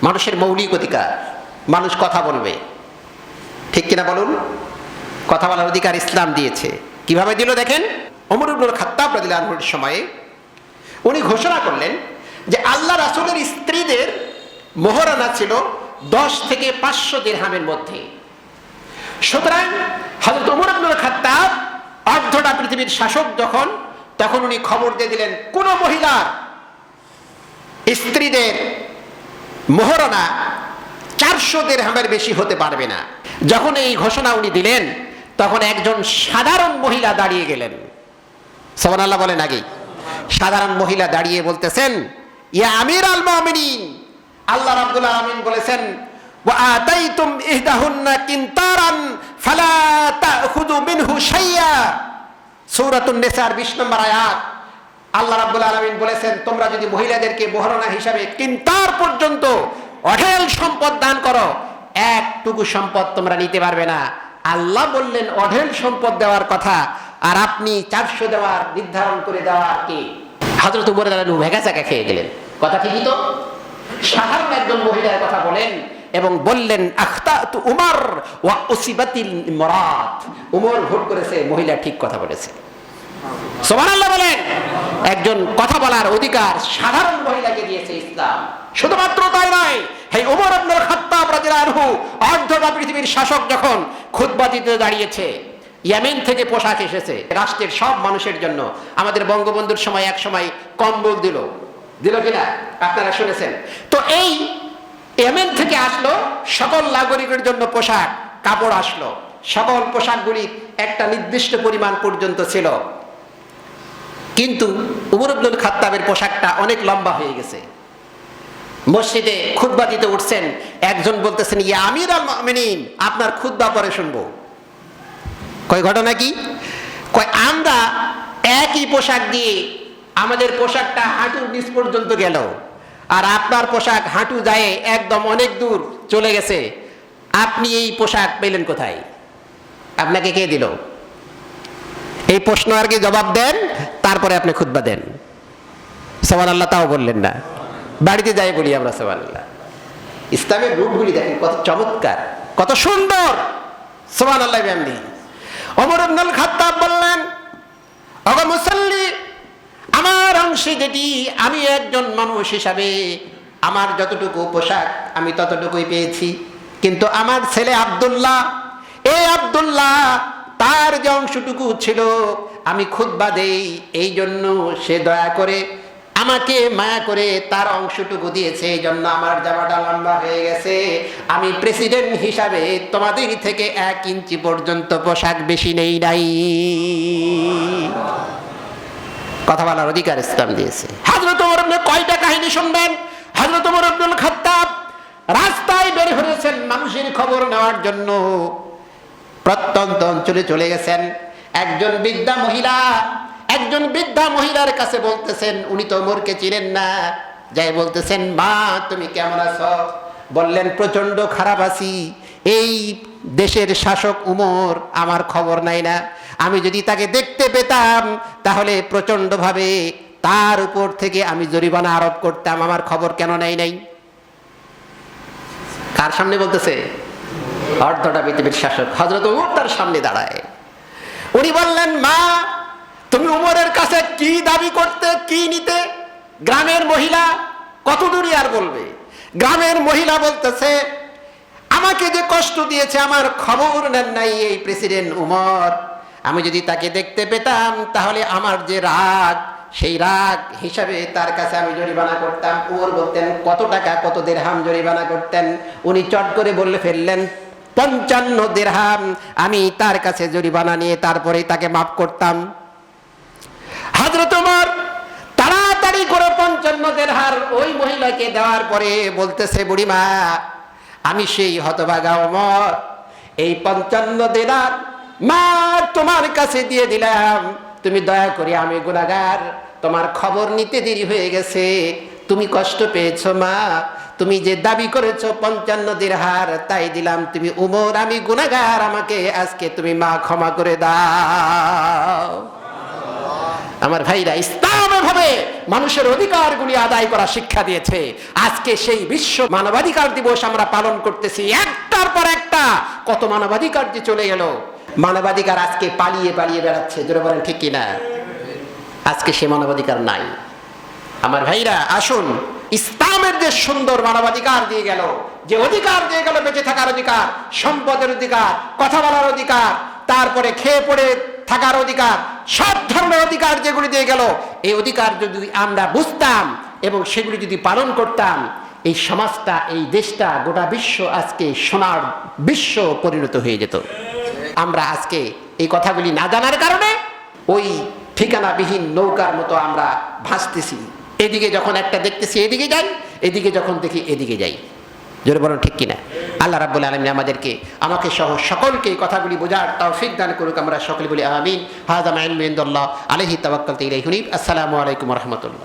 মানুষের মৌলিক অধিকার, মানুষ কথা বলবে, ঠিক কিনা বলুন? কথা বলার অধিকার ইসলাম দিয়েছে। কিভাবে দিল দেখেন। ওমর ইবনুল খাত্তাব রাদিয়াল্লাহু আনহুর সময়ে উনি ঘোষণা করলেন যে আল্লাহ রাসূলের স্ত্রীদের মোহরানা ছিল 10 থেকে 500 দিরহামের মধ্যে। সুতরাং হযরত ওমর ইবনুল খাত্তাব অর্ধটা পৃথিবীর শাসক তখন উনি খবর দিয়ে দিলেন কোন মহিলার স্ত্রীদের মোহরানা 400 দিরহামের বেশি হতে পারবে না। যখন এই ঘোষণা উনি দিলেন তখন একজন সাধারণ মহিলা দাঁড়িয়ে গেলেন। সুবহানাল্লাহ বলেন। আগে সাধারণ মহিলা দাঁড়িয়ে বলতেছেন, ইয়া আমিরাল মুমিনিন, আল্লাহ রাব্বুল আলামিন বলেছেন ওয়া আতাইতুম ইহদাহুন্না কিনতারান ফালা তাখুযু মিনহু শাইয়া। সূরাতুন নিসার 20 নম্বর আয়াত। আল্লাহ রাব্বুল আলামিন বলেছেন তোমরা যদি মহিলাদেরকে মোহরানা হিসাবে কিনতার পর্যন্ত অঢেল সম্পদ দান করো, একটুকু সম্পদ তোমরা নিতে পারবে না। আল্লাহ বললেন অঢেল সম্পদ দেওয়ার কথা, আর আপনি 400 দেওয়ার নির্ধারণ করে দেওয়ার কি? হযরত ওমর রাদিয়াল্লাহু আনহু ভেগাচাকা খেয়ে গেলেন। কথা ঠিকই তো। সাধারণ একজন মহিলার কথা বলেন এবং বললেন আখতাতু উমর ওয়া উসিবাতিল ইমরাত। উমর ভুল করেছে, মহিলা ঠিক কথা বলেছে। সুবহানাল্লাহ বলেন। একজন কথা বলার অধিকার সাধারণ মহিলাকে দিয়েছে ইসলাম। শুধুমাত্র তাই নয়, হে ওমর ইবনুল খাত্তাব রাদিয়াল্লাহু আনহু অর্ধটা পৃথিবীর শাসক যখন খুতবা দিতে দাঁড়িয়েছে, ইয়েমেন থেকে পোশাক এসেছে রাষ্ট্রের সব মানুষের জন্য। আমাদের বঙ্গবন্ধুর সময় এক সময় কম্বল দিল কিনা আপনারা শুনেছেন। তো এই ইয়েমেন থেকে আসলো সকল নাগরিকের জন্য পোশাক কাপড় আসলো। সকল পোশাকগুলি একটা নির্দিষ্ট পরিমাণ পর্যন্ত ছিল, কিন্তু ওমর ইবনুল খাত্তাবের পোশাকটা অনেক লম্বা হয়ে গেছে। মসজিদে খুতবা দিতে উঠছেন, একজন বলতেছেন ইয়া আমিরাল মুমিনিন, আপনার খুতবা পরে শুনবো। কয় ঘটনা কি? কয় আমরা একই পোশাক দিয়ে আমাদের পোশাকটা হাঁটুর নিচ পর্যন্ত গেল, আর আপনার পোশাক হাঁটু যায় একদম অনেক দূর চলে গেছে। আপনি এই পোশাক পেলেন কোথায়? আপনাকে কে দিল? এই প্রশ্ন আর কি জবাব দেন, তারপরে আপনি খুতবা দেন। সুবহানাল্লাহ তাও বললেন না। বাড়িতে যাই বলি আমরা সুবহানাল্লাহ। ইসলামের রূপগুলি দেখেন কত চমৎকার, কত সুন্দর। সুবহানাল্লাহ বিহামদি। ওমর ইবনুল খাত্তাব বললেন, ওগো মুসাল্লি, আমার অংশে যেটি, আমি একজন মানুষ হিসাবে আমার যতটুকু পোশাক আমি ততটুকুই পেয়েছি, কিন্তু আমার ছেলে আব্দুল্লাহ, এই আব্দুল্লাহ তার যে অংশটুকু ছিল আমি খুতবা দেই, এই জন্য সে দয়া করে আমাকে মায়া করে তার অংশটুকু দিয়েছে, এই জন্য আমার জামাটা লম্বা হয়ে গেছে। আমি প্রেসিডেন্ট হিসাবে তোমাদের থেকে 1 ইঞ্চি পর্যন্ত পোশাক বেশি নেই নাই। কথা বলার অধিকার ইসলাম দিয়েছে। হযরত ওমর ইবনে কয়টা কাহিনী শুনবেন। হযরত ওমর ইবনুল খাত্তাব রাস্তায় বের হয়েছেন মানুষের খবর নেওয়ার জন্য। প্রত্যন্ত অঞ্চলে চলে গেছেন। একজন বৃদ্ধা মহিলার কাছে বলতেছেন, উনি তো ওমরকে চিনেন না, যাই বলতেছেন মা তুমি কেমন আছো? বললেন প্রচন্ড খারাপ আছি, এই দেশের শাসক ওমর আমার খবর নাই না, আমি যদি তাকে দেখতে পেতাম তাহলে প্রচন্ড ভাবে তার উপর থেকে আমি জরিমানা আরোপ করতাম, আমার খবর কেন নাই? কার সামনে বলতেছে? অর্ধটা পৃথিবীর শাসক হযরত ওমর তার সামনে দাঁড়ায়। উনি বললেন মা তুমি ওমরের কাছে কি দাবি করতে, কি নিতে? গ্রামের মহিলা কত দূরই আর বলবে। গ্রামের মহিলা বলতেছে আমাকে যে কষ্ট দিয়েছে আমার খবর নেন নাই এই প্রেসিডেন্ট ওমর, আমি যদি তাকে দেখতে পেতাম তাহলে আমার যে রাগ, সেই রাগ হিসাবে তার কাছে আমি জরিমানা করতাম। ওমর বলতেন কত টাকা, কত দিরহাম জরিমানা করতেন? উনি চট করে বলে ফেললেন 55 দিরহাম আমি তার কাছে জরিমানা নিয়ে তারপরে তাকে মাফ করতাম। হযরত ওমর তাড়াতাড়ি করে 55 দিরহাম ওই মহিলাকে দেওয়ার পরে বলতেছে বুড়িমা আমি সেই হতভাগা ওমর, এই 55 দিরহাম মা তোমার কাছে দিয়ে দিলাম, তুমি দয়া করে, আমি গুনাহগার, তোমার খবর নিতে দেরি হয়ে গেছে, তুমি কষ্ট পেয়েছো মা, তুমি যে দাবি করেছো 55 দিরহাম তাই দিলাম, তুমি ওমর, আমি গুনাহগার, আমাকে আজকে তুমি মা ক্ষমা করে দাও। আমার ভাইরা, ইসলাম সুন্দরভাবে মানুষের অধিকারগুলি আদায় করা শিক্ষা দিয়েছে। আজকে সেই বিশ্ব মানবাধিকার দিবস আমরা পালন করতেছি, একটার পর একটা কত মানবাধিকার যে চলে গেল। মানবাধিকার আজকে পালিয়ে পালিয়ে বেড়াচ্ছে, জোরে বলেন ঠিক কিনা? আজকে সে মানবাধিকার নাই। আমার ভাইরা, আসুন ইসলামের যে সুন্দর মানবাধিকার দিয়ে গেল, যে অধিকার দিয়ে গেল, বেঁচে থাকার অধিকার, সম্পদের অধিকার, কথা বলার অধিকার, তারপরে খেয়ে পড়ে থাকার অধিকার, সব ধরনের অধিকার যেগুলি দিয়ে গেল, এই অধিকার যদি আমরা বুঝতাম এবং সেগুলি যদি পালন করতাম, এই সমাজটা, এই দেশটা, গোটা বিশ্ব আজকে সোনার বিশ্ব পরিণত হয়ে যেত। আমরা আজকে এই কথাগুলি না জানার কারণে ওই ঠিকানাবিহীন নৌকার মতো আমরা ভাসতেছি। এদিকে যখন একটা দেখতেছি এদিকে যাই, এদিকে যখন দেখি এদিকে যাই। জোরে বলুন ঠিক কিনা? আল্লাহ রাব্বুল আলামিন আমাকে সহ সকলকে এই কথাগুলি বোঝার তৌফিক দান করুক। আমরা সকলে বলি আমিন। হাযা মা ইলমু ইনদাল্লাহ আলাইহি তাওয়াক্কালতু ইলাইহি হুনিব। আসসালামু আলাইকুম ওয়া রাহমাতুল্লাহ।